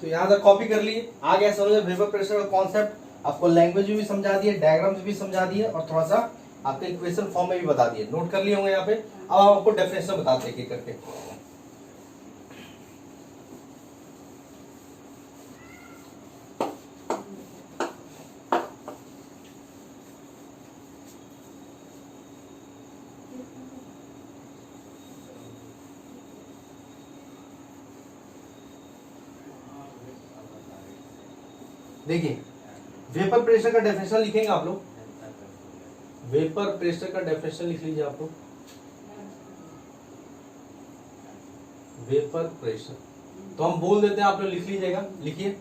तो यहाँ तक कॉपी कर लिए, आ गया समझ वेपर प्रेशर का कॉन्सेप्ट, आपको लैंग्वेज भी समझा दिए, डायग्राम्स भी समझा दिए और थोड़ा सा आपके इक्वेशन फॉर्म में भी बता दिए, नोट कर लिए होंगे यहाँ पे। अब हम आपको डेफिनेशन बताते हैं करके। देखिए वेपर प्रेशर का डेफिनेशन लिखेंगे आप लोग, वेपर प्रेशर का डेफिनेशन लिख लीजिए आप लोग। वेपर प्रेशर तो हम बोल देते हैं, आप लोग लिख लीजिएगा, लिखिए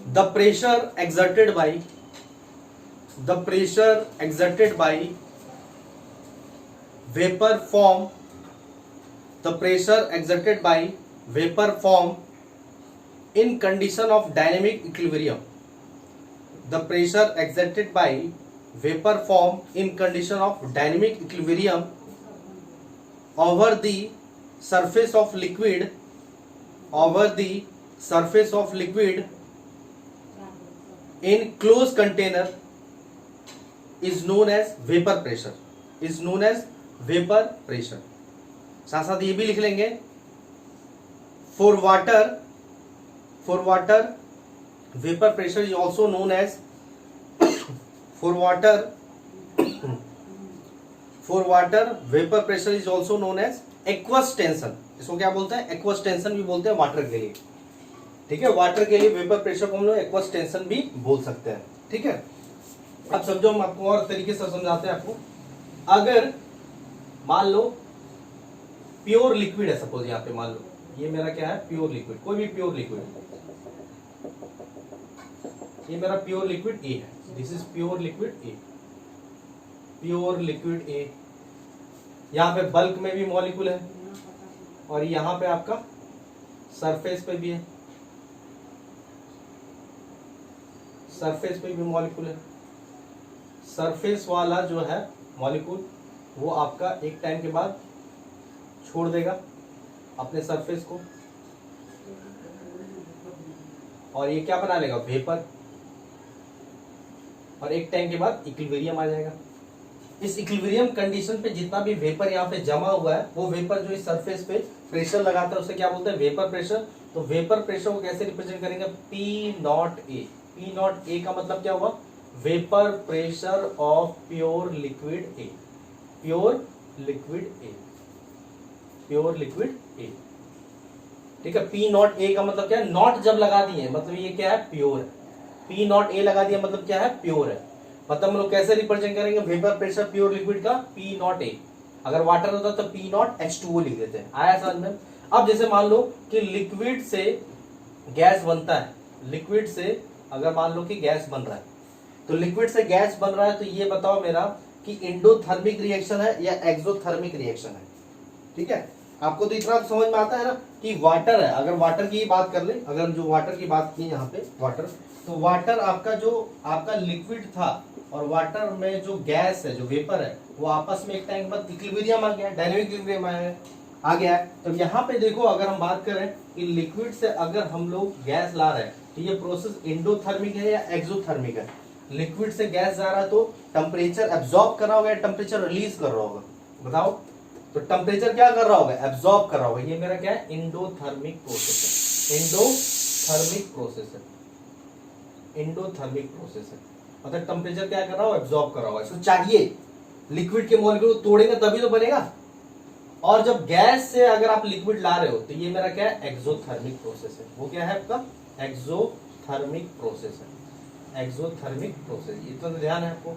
the pressure exerted by, the pressure exerted by vapour form, the pressure exerted by vapour form in condition of dynamic equilibrium, the pressure exerted by vapor form in condition of dynamic equilibrium over the surface of liquid, over the surface of liquid in closed container is known as vapor pressure, is known as vapor pressure। साथ साथ ये भी लिख लेंगे for water, for water vapor pressure is also known as for water vapor pressure is also known as aqueous tension। इसको क्या बोलते हैं? aqueous tension भी बोलते हैं वाटर के लिए, ठीक है। वाटर के लिए वेपर प्रेशर को हम लोग aqueous tension भी बोल सकते हैं, ठीक है। अब समझो, हम आपको और तरीके से समझाते हैं आपको। अगर मान लो प्योर लिक्विड है, सपोज यहाँ पे मान लो ये मेरा क्या है, प्योर लिक्विड, कोई भी प्योर लिक्विड, ये मेरा प्योर लिक्विड ए है, this is pure liquid A, pure liquid ए। यहाँ पे बल्क में भी मॉलिक्यूल है और यहाँ पे आपका सरफेस पे भी है, सरफेस पे भी मॉलिक्यूल है। सरफेस वाला जो है मॉलिक्यूल वो आपका एक टाइम के बाद छोड़ देगा अपने सरफेस को और ये क्या बना लेगा, वेपर, और एक टाइम के बाद इक्विलिब्रियम आ जाएगा। इस इक्विलिब्रियम कंडीशन पे जितना भी वेपर यहाँ पे जमा हुआ है, वो वेपर जो इस सरफेस पे प्रेशर लगाता है उसे क्या बोलते हैं, वेपर प्रेशर। तो वेपर प्रेशर को कैसे रिप्रेजेंट करेंगे, P not a. P not a का मतलब क्या हुआ, vapour pressure of pure liquid A, pure liquid A, pure liquid ए, ठीक है। पी नॉट ए का मतलब क्या है, नॉट जब लगा दिए मतलब ये क्या है, प्योर है। पी नॉट ए लगा दिया मतलब क्या है, प्योर है। मतलब हम लोग कैसे रिप्रेजेंट करेंगे वेपर प्रेशर प्योर लिक्विड का, पी नॉट ए। अगर वाटर होता तो पी नॉट H2O लिख देते हैं, आया समझ में। अब जैसे मान लो कि लिक्विड से गैस बनता है, लिक्विड से अगर मान लो कि गैस बन रहा है, तो लिक्विड से गैस बन रहा है, तो ये बताओ मेरा कि एंडोथर्मिक रिएक्शन है या एक्सोथर्मिक रिएक्शन है, ठीक है। आपको तो इतना समझ में आता है ना कि वाटर है, अगर वाटर की बात कर ले, अगर जो वाटर की बात की यहाँ पे वाटर, तो वाटर आपका जो आपका लिक्विड था और वाटर में जो गैस है, जो वेपर है, वो आपस में एक टाइम के बाद इक्विलिब्रियम आ गया, डायनामिक इक्विलिब्रियम आ गया है। तो यहाँ पे देखो, अगर हम बात करें कि लिक्विड से अगर हम लोग गैस ला रहे हैं, तो ये प्रोसेस एंडोथर्मिक है या एक्सोथर्मिक है। लिक्विड से गैस जा रहा है तो टेम्परेचर एब्जॉर्ब कर रहा होगा या टेम्परेचर रिलीज कर रहा होगा, बताओ। तो टेम्परेचर क्या कर रहा होगा, एब्जॉर्ब कर रहा होगा। ये मेरा क्या है, एंडोथर्मिक प्रोसेस है, एंडोथर्मिक प्रोसेस है, एंडोथर्मिक प्रोसेस है। मतलब टेम्परेचर क्या कर रहा हो, एब्जॉर्ब कर रहा होगा। इसको चाहिए लिक्विड के मॉलिक्यूल को तोड़ेंगे तभी तो बनेगा। और जब गैस से अगर आप लिक्विड ला रहे हो तो ये मेरा क्या है, एक्सोथर्मिक प्रोसेस है। वो क्या है आपका, एक्सोथर्मिक प्रोसेस है, एक्सोथर्मिक प्रोसेस। ये तो ध्यान है आपको।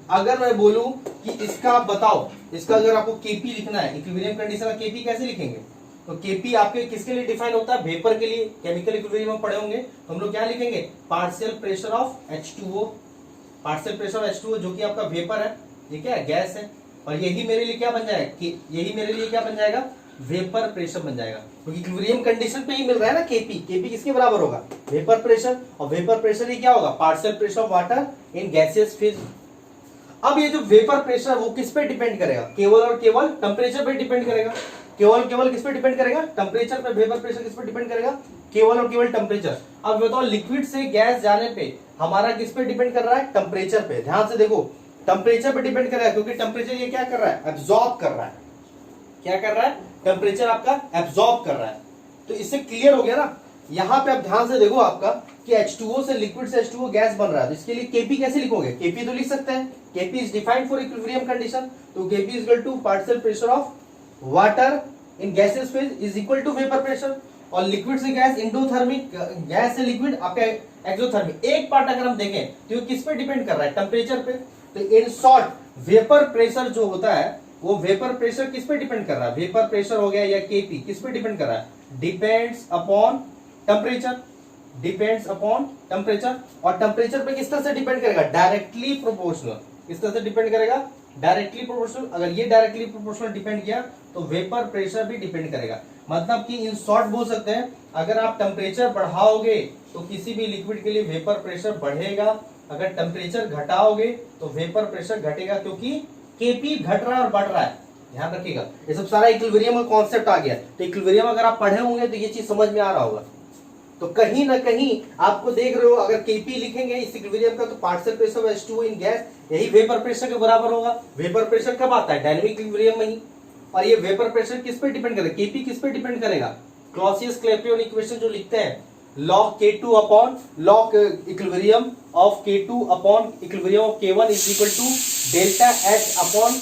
अगर मैं बोलूं कि इसका आप बताओ, इसका अगर आपको केपी लिखना है, इक्विलिब्रियम कंडीशन का केपी कैसे लिखेंगे, तो केपी आपके किसके लिए डिफाइन होता है, वेपर के लिए। केमिकल इक्विलिब्रियम में पढ़े होंगे, तो हम लोग क्या लिखेंगे, partial pressure of H2O, partial pressure of H2O जो कि आपका वेपर है, ये क्या है, गैस है। और यही मेरे लिए क्या बन जाएगा, कि यही मेरे लिए क्या बन जाएगा, वेपर प्रेशर बन जाएगा, क्योंकि इक्विलिब्रियम कंडीशन पे ही मिल रहा है ना केपी। केपी किसके बराबर होगा, वेपर प्रेशर, और वेपर प्रेशर ही क्या होगा, partial pressure of water in gaseous phase. अब ये जो वेपर प्रेशर वो किस पे डिपेंड करेगा, केवल और केवल टेम्परेचर पे डिपेंड करेगा। केवल किस पे डिपेंड करेगा? टेम्परेचर पे। वेपर प्रेशर किस पे डिपेंड करेगा? केवल और केवल टेम्परेचर। अब बताओ लिक्विड से गैस जाने पे हमारा किस पे डिपेंड कर रहा है? टेम्परेचर पे। ध्यान से देखो, टेम्परेचर पे डिपेंड कर रहा है, क्योंकि टेम्परेचर ये क्या कर रहा है? एब्जॉर्ब कर रहा है। क्या कर रहा है? टेम्परेचर आपका एब्जॉर्ब कर रहा है। तो इससे क्लियर हो गया ना। यहां पे आप ध्यान से देखो आपका कि H2O से लिक्विड से H2O गैस बन रहा है, तो इसके लिए Kp कैसे लिखोगे? Kp तो लिख सकते हैं, Kp is defined for equilibrium condition, तो Kp is equal to partial pressure of water in gases phase is equal to vapour pressure. और लिक्विड से गैस इंडोथर्मिक, गैस से लिक्विड आपका एक्सोथर्मिक। एक पार्ट अगर हम देखें तो ये किस पे डिपेंड कर रहा है? टेम्परेचर पे। तो इन शॉर्ट वेपर प्रेशर जो होता है वो वेपर प्रेशर किस पे डिपेंड कर रहा है? वेपर प्रेशर हो गया या Kp किस पे डिपेंड कर रहा है? Depends upon temperature. Depends upon temperature. और टेम्परेचर पे किस तरह से डिपेंड करेगा? Directly proportional. किस तरह से डिपेंड करेगा? Directly proportional. अगर ये डायरेक्टली प्रोपोर्शनल डिपेंड किया तो वेपर प्रेशर भी डिपेंड करेगा। मतलब कि इन शॉर्ट बोल सकते हैं, अगर आप टेम्परेचर बढ़ाओगे तो किसी भी लिक्विड के लिए वेपर प्रेशर बढ़ेगा, अगर टेम्परेचर घटाओगे तो वेपर प्रेशर घटेगा, क्योंकि Kp घट रहा है और बढ़ रहा है। ध्यान रखिएगा, ये सब सारा इक्विलिब्रियम का कॉन्सेप्ट आ गया। तो इक्विलिब्रियम अगर आप पढ़े होंगे तो ये चीज समझ में आ रहा होगा। तो कहीं ना कहीं आपको देख रहे हो, अगर Kp लिखेंगे इस इक्विलिब्रियम का, तो partial pressure of H2O in gas यही वेपर प्रेशर के बराबर होगा। वेपर प्रेशर कब आता है? डायनेमिक इक्विलिब्रियम में ही। और ये वेपर प्रेशर किस पे डिपेंड करेगा? Kp किस पे डिपेंड करेगा? क्लॉसियस-क्लैपेरॉन इक्वेशन जो लिखते हैं, log K2 upon log equilibrium of K2 upon equilibrium of K1 is equal to delta H upon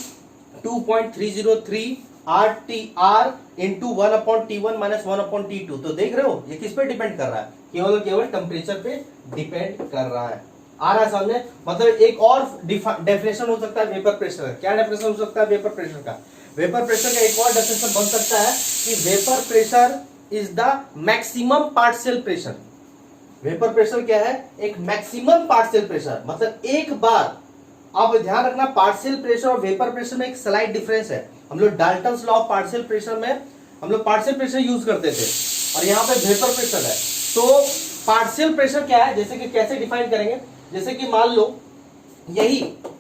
2.303 RTR into 1 upon T1 minus 1 upon T2। तो देख रहे हो ये किस पे डिपेंड कर रहा है? केवल टेम्परेचर पे डिपेंड कर रहा है। आ रहा है सामने? मतलब एक और डेफिनेशन हो सकता है वेपर प्रेशर का। क्या डेफिनेशन हो सकता है वेपर प्रेशर का? वेपर प्रेशर का एक और डेफिनेशन बन सकता है कि vapour pressure is the maximum partial pressure. Vapour pressure क्या है? एक मैक्सिमम पार्शियल प्रेशर। मतलब एक बार, आप ध्यान रखना, पार्शियल प्रेशर और वेपर प्रेशर में एक स्लाइट डिफरेंस है। हम लोग Dalton's law of partial pressure में हम लोग पार्शियल प्रेशर यूज करते थे, और यहाँ पे वेपर प्रेशर है। तो पार्शियल प्रेशर क्या है, जैसे कि कैसे डिफाइन करेंगे? जैसे कि मान लो यही,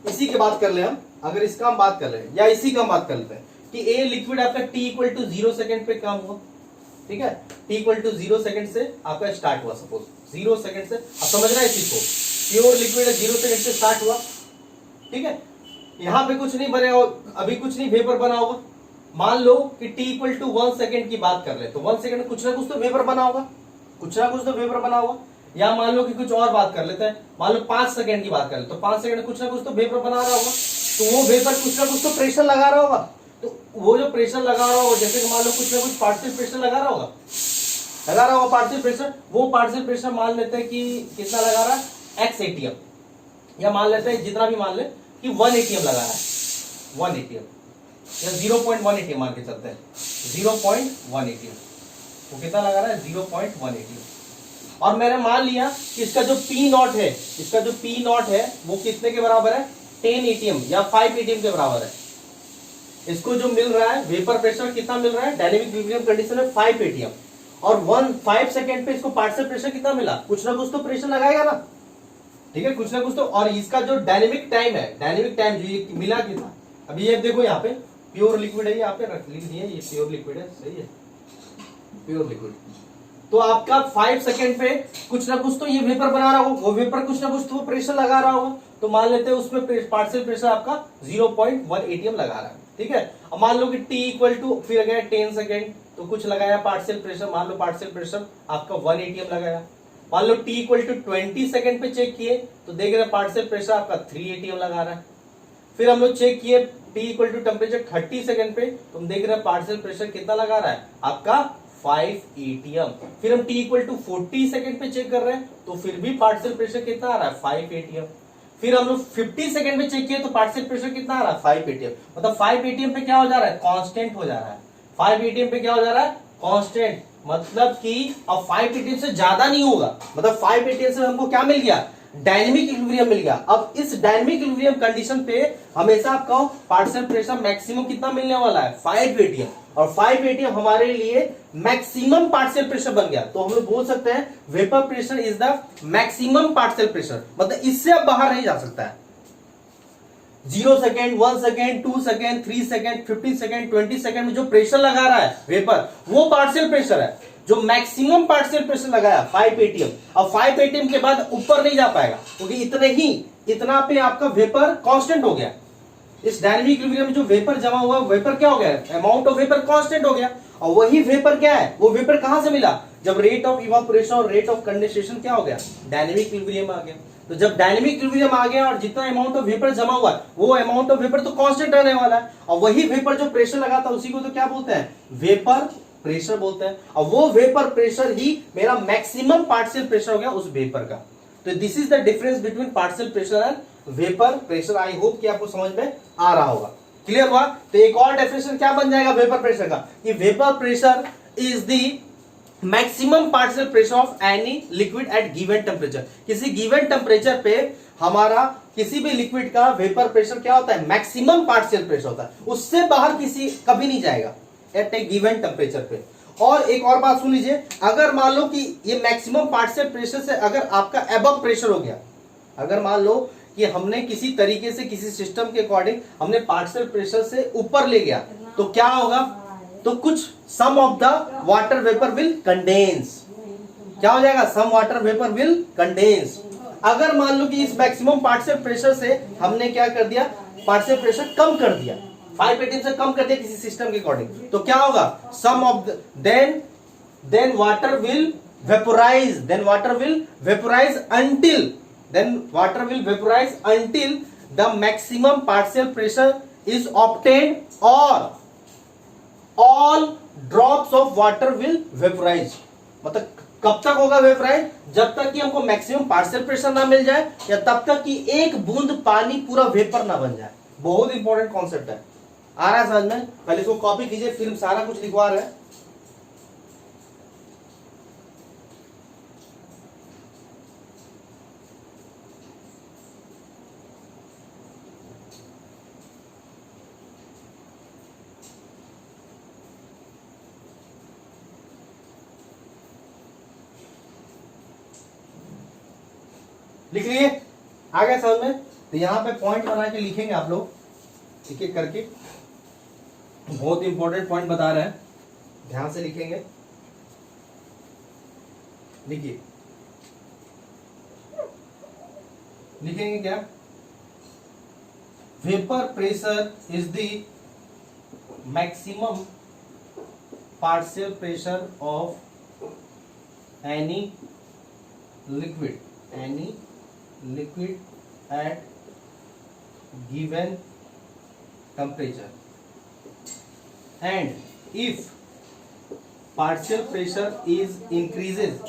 इसी की बात कर ले हम, अगर इसका हम बात कर ले या इसी का हम बात कर लेते हैं कि ए लिक्विड आपका T इक्वल टू 0 सेकेंड पे काम हुआ। ठीक है, T इक्वल टू 0 सेकेंड से आपका स्टार्ट हुआ। सपोज 0 सेकेंड से, आप समझ रहे हैं इस चीज को, प्योर लिक्विड है, 0 सेकेंड से स्टार्ट हुआ। ठीक है, यहां पे कुछ नहीं बने, अभी कुछ नहीं वेपर बना होगा। मान लो कि T इक्वल टू 1 सेकेंड की बात कर ले, तो 1 सेकेंड में कुछ ना कुछ तो वेपर बना होगा, कुछ ना कुछ तो वेपर बना होगा। या मान लो कि कुछ और बात कर लेते हैं, मान लो 5 सेकेंड की बात कर ले, तो 5 सेकेंड में कुछ ना कुछ तो वेपर बना रहा होगा। तो वो वेपर कुछ ना कुछ तो प्रेशर लगा रहा होगा। तो वो जो प्रेशर लगा रहा होगा, जैसे कि मान लो कुछ ना कुछ पार्शियल प्रेशर लगा रहा होगा पार्शियल प्रेशर। वो पार्शियल प्रेशर मान लेते हैं कि कितना लगा रहा है? x ATM, या मान लेते हैं जितना भी मान ले कि 1 ATM लगा रहा है, 1 ATM या 0.1 ATM मान के चलते हैं, 0.1 ATM। वो कितना लगा रहा है? 0.1 ATM। और मैंने मान लिया कि इसका जो P नॉट है, इसका जो P नॉट है वो कितने के बराबर है? 10 ATM या 5 ATM के बराबर है। इसको जो मिल रहा है वेपर प्रेशर कितना मिल रहा है? डायनेमिक इक्विलिब्रियम कंडीशन में 5 ATM। और 5 सेकेंड पे इसको पार्शियल प्रेशर कितना मिला? कुछ ना कुछ तो प्रेशर लगाएगा ना। ठीक है, कुछ ना कुछ तो। और इसका जो डायनेमिक टाइम है, डायनेमिक टाइम जो ये मिला कितना, अभी ये देखो यहाँ पे प्योर लिक्विड है, यहाँ पे लिख दिए ये प्योर लिक्विड है, सही है, प्योर लिक्विड। तो आपका 5 सेकेंड पे कुछ ना कुछ तो ये वेपर बना रहा होगा, वो वेपर कुछ ना कुछ तो प्रेशर लगा रहा होगा। तो मान लेते हैं उसमें पार्शियल प्रेशर आपका 0.1 ATM लगा रहा है। ठीक है, अब मान लो कि T इक्वल टू फिर गया 10 सेकेंड, तो कुछ लगाया पार्शियल प्रेशर, मान लो पार्शियल प्रेशर आपका 1 ATM लगाया। मान लो T इक्वल टू 20 सेकेंड पे चेक किए तो देख रहे हैं पार्शियल प्रेशर आपका 3 ATM लगा रहा है। फिर हम लोग चेक किए T equal to temperature 30 second पे, तो हम देख रहे हैं पार्शियल प्रेशर कितना लगा रहा है? आपका 5 ATM। फिर हम T इक्वल टू 40 सेकेंड पे चेक कर रहे हैं तो फिर भी पार्शियल प्रेशर कितना आ रहा है? 5 ATM। फिर हम लोग 50 सेकेंड में चेक किए तो पार्शियल प्रेशर कितना आ रहा है? 5 ATM। मतलब 5 ATM पे क्या हो जा रहा है? कांस्टेंट हो जा रहा है। 5 ATM पे क्या हो जा रहा है? कांस्टेंट। मतलब कि अब 5 ATM से ज्यादा नहीं होगा, मतलब 5 ATM से हमको क्या मिल गया? डायनेमिक इक्विलिब्रियम मिल गया। अब इस डायनेमिक इक्विलिब्रियम कंडीशन पे हमेशा आपका पार्शियल प्रेशर मैक्सिमम कितना मिलने वाला है? 5 ATM। और 5 ATM हमारे लिए मैक्सिमम पार्शियल प्रेशर बन गया। तो हम लोग बोल सकते हैं vapour pressure is the maximum partial pressure, मतलब इससे अब बाहर नहीं जा सकता है। 0 second, 1 second, 2 second, 3 second, 15 second, 20 second में जो प्रेशर लगा रहा है वेपर, वो पार्शियल प्रेशर है। जो मैक्सिमम पार्शियल प्रेशर लगाया 5 एटीएम, अब 5 एटीएम के बाद ऊपर नहीं जा पाएगा क्योंकि इतना पे आपका वेपर कांस्टेंट हो गया। इस डायनेमिक इक्विलिब्रियम में जो वेपर जमा हुआ, वेपर क्या हो गया, अमाउंट ऑफ वेपर कांस्टेंट हो गया। और वही वेपर क्या है, वो वेपर कहां से मिला, जब रेट ऑफ इवापोरेशन और रेट ऑफ कंडेंसेशन क्या हो गया, डायनेमिक इक्विलिब्रियम आ गया। तो जब डायनेमिक इक्विलिब्रियम आ गया और जितना अमाउंट ऑफ वेपर जमा हुआ है, वो अमाउंट ऑफ वेपर तो कांस्टेंट रहने वाला है। और वही वेपर जो प्रेशर लगाता है उसी को तो क्या बोलते हैं, वेपर प्रेशर बोलते हैं। और वो वेपर प्रेशर ही मेरा मैक्सिमम पार्शियल प्रेशर हो गया उस वेपर का। तो this is the difference between partial pressure and vapour pressure. I hope कि आपको समझ में आ रहा होगा, क्लियर हुआ। तो एक और डेफिनेशन क्या बन जाएगा वेपर प्रेशर का, कि vapour pressure is the maximum partial pressure of any liquid at given temperature. किसी गिवन टेम्परेचर पे हमारा किसी भी लिक्विड का वेपर प्रेशर क्या होता है, मैक्सिमम पार्शियल प्रेशर होता है, उससे बाहर किसी कभी नहीं जाएगा एट ए गिवन टेम्परेचर पे। और एक और बात सुन लीजिए, अगर मान लो कि ये मैक्सिमम पार्शियल प्रेशर से अगर आपका एबव प्रेशर हो गया, अगर मान लो कि हमने किसी तरीके से किसी सिस्टम के अकॉर्डिंग हमने पार्शियल प्रेशर से ऊपर ले गया, तो क्या होगा, तो कुछ some of the water vapour will condense. क्या हो जाएगा, some water vapour will condense. अगर मान लो कि इस मैक्सिमम पार्शियल प्रेशर से हमने क्या कर दिया, पार्शियल प्रेशर कम कर दिया, 5 एटीएम से कम कर दिया किसी सिस्टम के अकॉर्डिंग, तो क्या होगा, some of then water will vaporise, until the maximum partial pressure is obtained or all drops of water will vaporize। मतलब कब तक होगा वेपराइज, जब तक कि हमको मैक्सिमम पार्शियल प्रेशर ना मिल जाए, या तब तक कि एक बूंद पानी पूरा वेपर ना बन जाए। बहुत इंपॉर्टेंट कॉन्सेप्ट है, आ रहा है समझ में। पहले इसको कॉपी कीजिए, फिर सारा कुछ लिखवा रहे हैं। लिख लिए, आ गया समझ में। तो यहां पे पॉइंट बना के लिखेंगे आप लोग एक एक करके, बहुत इंपॉर्टेंट पॉइंट बता रहे हैं, ध्यान से लिखेंगे। लिखिए, लिखेंगे क्या, vapour pressure is the maximum partial pressure of any liquid at given temperature, and if partial pressure is increases,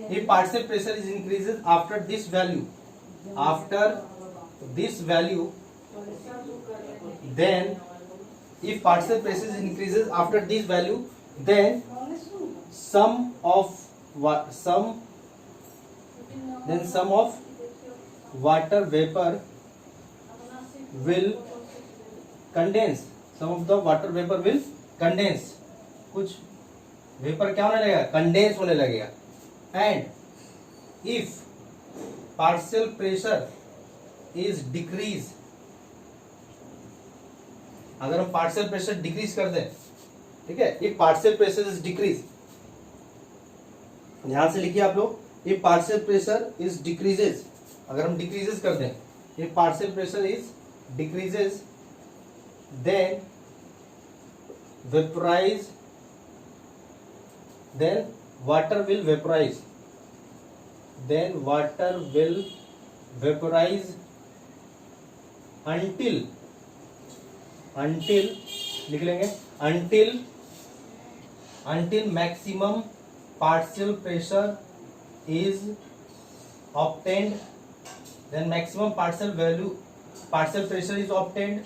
if partial pressure is increases after this value, then if partial pressure increases after this value, then sum of water vapor will condense, कुछ vapour क्या होने लगेगा, condense होने लगेगा। And if partial pressure is decrease, अगर हम partial pressure decrease कर दें, ठीक है, if partial pressure is decrease, ध्यान से लिखिए आप लोग, if partial pressure is decreases, अगर हम डिक्रीजेस कर दें, if partial pressure is decreases, then vaporise, then water will vaporize, until लिख लेंगे, until maximum partial pressure is obtained, then maximum partial pressure is obtained,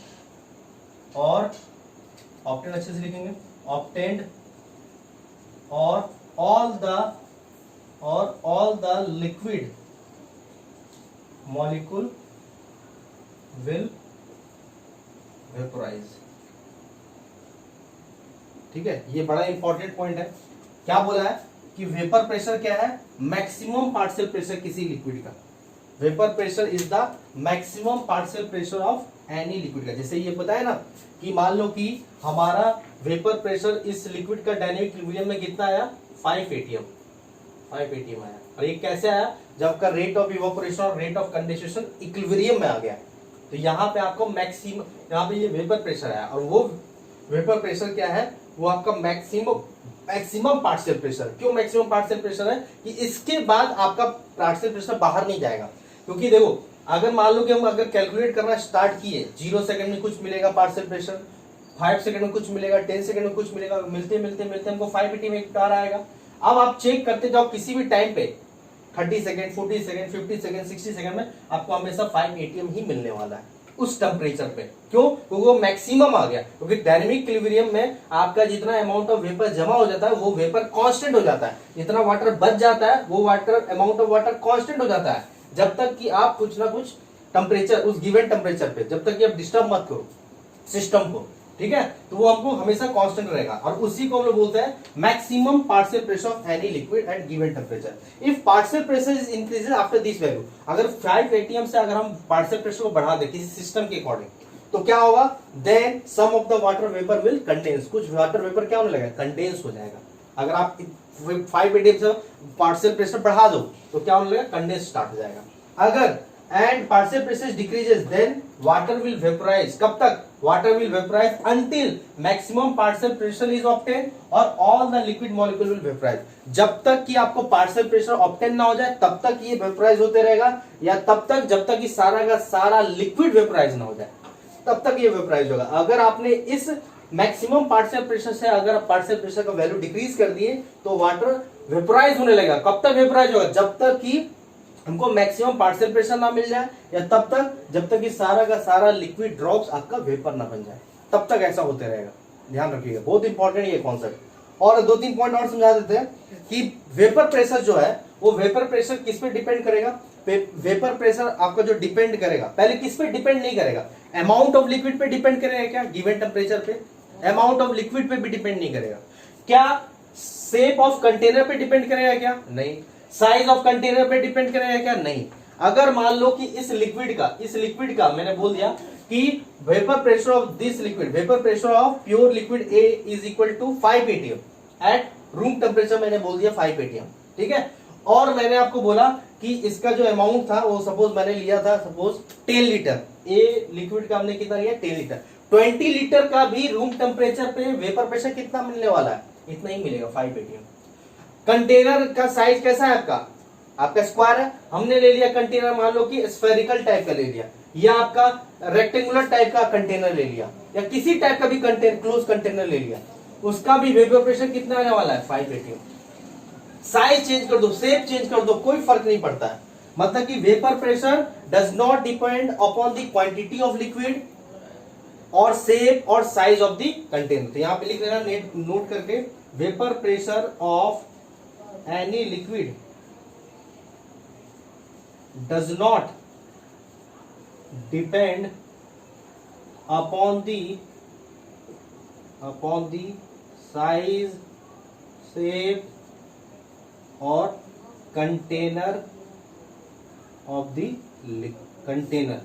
और obtained अच्छे से लिखेंगे, obtained, or all the liquid molecule will vaporize। ठीक है, ये बड़ा इंपॉर्टेंट पॉइंट है। क्या बोला है कि वेपर प्रेशर क्या है, मैक्सिमम पार्शियल प्रेशर किसी लिक्विड का, vapour pressure is the maximum partial pressure of any liquid का। जैसे ये पता है ना कि मान लो कि हमारा वेपर प्रेशर इस लिक्विड का डायनेमिक इक्विलिब्रियम में कितना आया 5 atm, 5 atm आया। और ये कैसे आया, जब का रेट ऑफ इवापोरेशन और रेट ऑफ कंडेंसेशन इक्विलिब्रियम में आ गया। तो यहाँ पे आपको मैक्सिमम, यहाँ पे ये वेपर प्रेशर आया और वो वेपर प्रेशर क्या है, वो आपका मैक्सिमम पार्शियल प्रेशर। क्यों मैक्सिमम पार्शियल प्रेशर है कि इसके बाद आपका पार्शियल प्रेशर बाहर नहीं जाएगा। क्योंकि देखो अगर मान लो कि हम अगर कैलकुलेट करना स्टार्ट किए 0 सेकंड में कुछ मिलेगा पार्शियल प्रेशर, 5 सेकंड में कुछ मिलेगा, 10 सेकंड में कुछ मिलेगा, मिलते मिलते मिलते हमको 5 atm एक बार आएगा। अब आप चेक करते जाओ किसी भी टाइम पे 30 सेकंड, 40 सेकंड, 50 सेकंड, 60 सेकंड में आपको हमेशा 5 atm ही मिलने वाला है उस टेम्परेचर पे। क्यों? क्योंकि वो मैक्सिमम आ गया। क्योंकि डायनेमिक इक्विलिब्रियम में आपका जितना अमाउंट ऑफ वेपर जमा हो जाता है वो वेपर कांस्टेंट हो जाता है, जितना वाटर बच जाता है वो water amount of water constant हो जाता है, जब तक कि आप कुछ ना कुछ टेम्परेचर उस गिवन टेम्परेचर पे, जब तक कि आप डिस्टर्ब मत करो सिस्टम को, ठीक है। तो वो हमको हमेशा कांस्टेंट रहेगा और उसी को हम लोग बोलते हैं maximum partial pressure of any liquid at given temperature. If partial pressure is increases after this value, अगर 5 atm से अगर हम पार्शियल प्रेशर को बढ़ा दे किसी सिस्टम के अकॉर्डिंग, तो क्या होगा, then some of the water vapour will condense, कुछ वाटर वेपर क्या होने लगेगा, कंडेंस हो जाएगा। अगर आप 5 atm से पार्शियल प्रेशर बढ़ा दो तो क्या होने लगेगा, कंडेंस स्टार्ट हो जाएगा। अगर and partial pressure decreases then water will vaporize, कब तक, water will vaporize until maximum partial pressure is obtained और all the liquid molecule will vaporize। जब तक कि आपको partial pressure obtain ना हो जाए तब तक ये vaporize होते रहेगा, या तब तक जब तक कि सारा का सारा liquid vaporize ना हो जाए तब तक ये vaporize होगा। अगर आपने इस मैक्सिमम पार्शियल प्रेशर से अगर पार्शियल प्रेशर का वैल्यू डिक्रीज कर दिए तो वाटर वेपराइज होने लगेगा। कब तक वेपराइज होगा, जब तक कि हमको मैक्सिमम पार्शियल प्रेशर ना मिल जाए, या तब तक जब तक कि सारा का सारा लिक्विड ड्रॉप्स आपका वेपर ना बन जाए, तब तक ऐसा होते रहेगा। ध्यान रखिएगा, बहुत इंपॉर्टेंट ये कॉन्सेप्ट। और 2-3 पॉइंट और समझा देते हैं कि वेपर प्रेशर जो है वो वेपर प्रेशर किस पे डिपेंड करेगा। वेपर प्रेशर आपका जो डिपेंड करेगा, पहले किस पे डिपेंड नहीं करेगा, अमाउंट ऑफ लिक्विड पे डिपेंड करेगा क्या, गिवन टेम्परेचर पे, अमाउंट ऑफ लिक्विड पे भी डिपेंड नहीं करेगा। क्या शेप ऑफ कंटेनर पे डिपेंड करेगा क्या, नहीं। साइज ऑफ कंटेनर पे डिपेंड करेगा क्या, नहीं। अगर मान लो कि इस लिक्विड का मैंने बोल दिया कि vapour pressure of this liquid, vapour pressure of pure liquid A is equal to 5 atm at room temperature, मैंने बोल दिया 5 atm, ठीक है। और मैंने आपको बोला कि इसका जो अमाउंट था वो सपोज मैंने लिया था 10 लीटर, ए लिक्विड का हमने कितना लिया 10 लीटर, 20 लीटर का भी रूम टेम्परेचर पे वेपर प्रेशर कितना मिलने वाला है, इतना ही मिलेगा 5 atm। कंटेनर का साइज कैसा है आपका स्क्वायर है, हमने ले लिया कंटेनर, मान लो कि स्फेरिकल टाइप का ले लिया, या आपका रेक्टेंगुलर टाइप का कंटेनर ले लिया, या किसी टाइप का भी कंटेनर, क्लोज कंटेनर ले लिया, उसका भी वेपर प्रेशर कितना आने वाला है 5 atm। साइज चेंज कर दो, शेप चेंज कर दो, कोई फर्क नहीं पड़ता है। मतलब कि vapour pressure does not depend upon the quantity of liquid और शेप और साइज ऑफ द कंटेनर। तो यहां पे लिख लेना नोट करके, vapour pressure of any liquid does not depend upon the size, shape or container of the container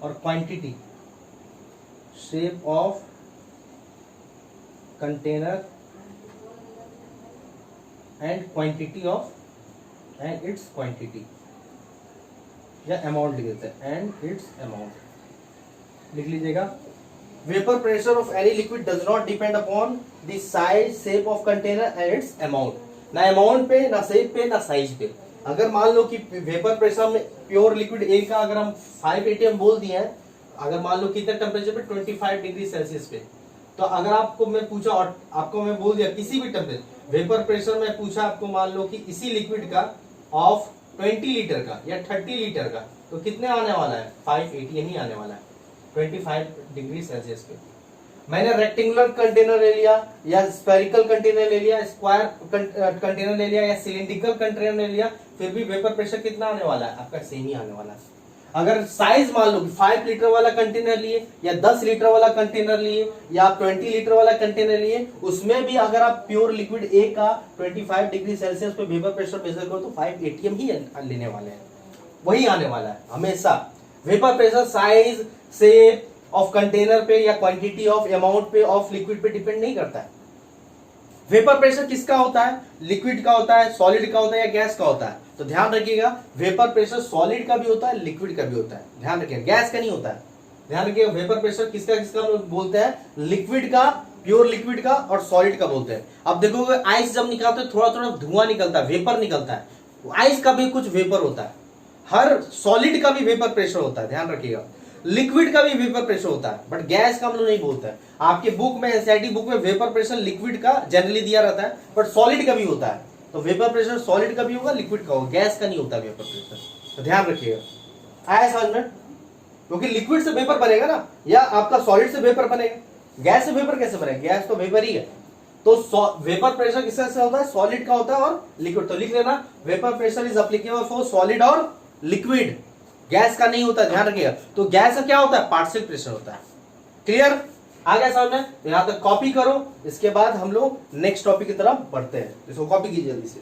or quantity, shape of container and quantity of and its quantity, या amount लिख देते हैं and its amount लिख लीजिएगा। Vapour pressure of any liquid does not depend upon the size, shape of container and it's amount, ना amount पे, ना shape पे, ना साइज पे। अगर मान लो कि वेपर प्रेशर में प्योर लिक्विड ए का अगर हम 5 atm बोल दिए हैं, अगर मान लो कितने टेम्परेचर पे 25 डिग्री सेल्सियस पे, तो अगर आपको मैं पूछा और आपको मैं बोल दिया किसी भी टेम्परेचर वेपर प्रेशर में पूछा आपको, मान लो कि इसी लिक्विड का ऑफ 20 लीटर का या 30 लीटर का, तो कितने आने वाला है 5 atm ही आने वाला है 25 डिग्री सेल्सियस पे। मैंने रेक्टेंगुलर कंटेनर ले लिया या स्फेरिकल कंटेनर ले लिया, स्क्वायर कंटेनर ले लिया या सिलिंड्रिकल कंटेनर ले लिया, फिर भी वेपर प्रेशर कितना आने वाला है आपका सेम ही आने वाला है। अगर साइज मान लो 5 लीटर वाला कंटेनर लिए या 10 लीटर वाला कंटेनर लिए या आप 20 लीटर वाला कंटेनर लिए, उसमें भी अगर आप प्योर लिक्विड ए का 25 डिग्री सेल्सियस पे वेपर प्रेशर मेजर करो तो 5 atm ही लेने वाले हैं। वही आने वाला है हमेशा। Vapour pressure size shape of container पे या क्वांटिटी ऑफ अमाउंट पे ऑफ लिक्विड पे डिपेंड नहीं करता है। वेपर प्रेशर किसका होता है? लिक्विड का होता है, सॉलिड का होता है या गैस का होता है? तो ध्यान रखिएगा, वेपर प्रेशर सॉलिड का भी होता है, लिक्विड का भी होता है। ध्यान रखिएगा, गैस का नहीं होता है। ध्यान रखिएगा, वेपर प्रेशर किसका किसका बोलते हैं? लिक्विड का, प्योर लिक्विड का और सॉलिड का बोलते हैं। अब देखोगे आइस जब निकालते हैं थोड़ा थोड़ा धुआं निकलता है, वेपर निकलता है। आइस का भी कुछ वेपर होता है। हर सॉलिड का भी वेपर प्रेशर होता है, ध्यान रखिएगा। लिक्विड का भी वेपर प्रेशर होता है, बट गैस का हम लोग नहीं बोलते हैं। आपके बुक में, एनसीईआरटी बुक में वेपर प्रेशर लिक्विड का जनरली दिया रहता है, बट सॉलिड का भी होता है। तो वेपर प्रेशर सॉलिड का भी होगा, लिक्विड का होगा, गैस का नहीं होता वेपर प्रेशर। तो ध्यान रखिएगा। आया समझ में? क्योंकि लिक्विड से वेपर बनेगा ना, या आपका सॉलिड से वेपर बनेगा। गैस से वेपर कैसे बनेगा? गैस तो वेपर ही है। तो वेपर प्रेशर किससे होता है? सॉलिड का होता है और लिक्विड। तो लिख लेना, vapour pressure is applicable for solid और लिक्विड, गैस का नहीं होता, ध्यान रखिएगा। तो गैस का क्या होता है? पार्शियल प्रेशर होता है। क्लियर? आ गया सामने? तो यहां तक कॉपी करो, इसके बाद हम लोग नेक्स्ट टॉपिक की तरफ बढ़ते हैं। इसको कॉपी कीजिए जल्दी से।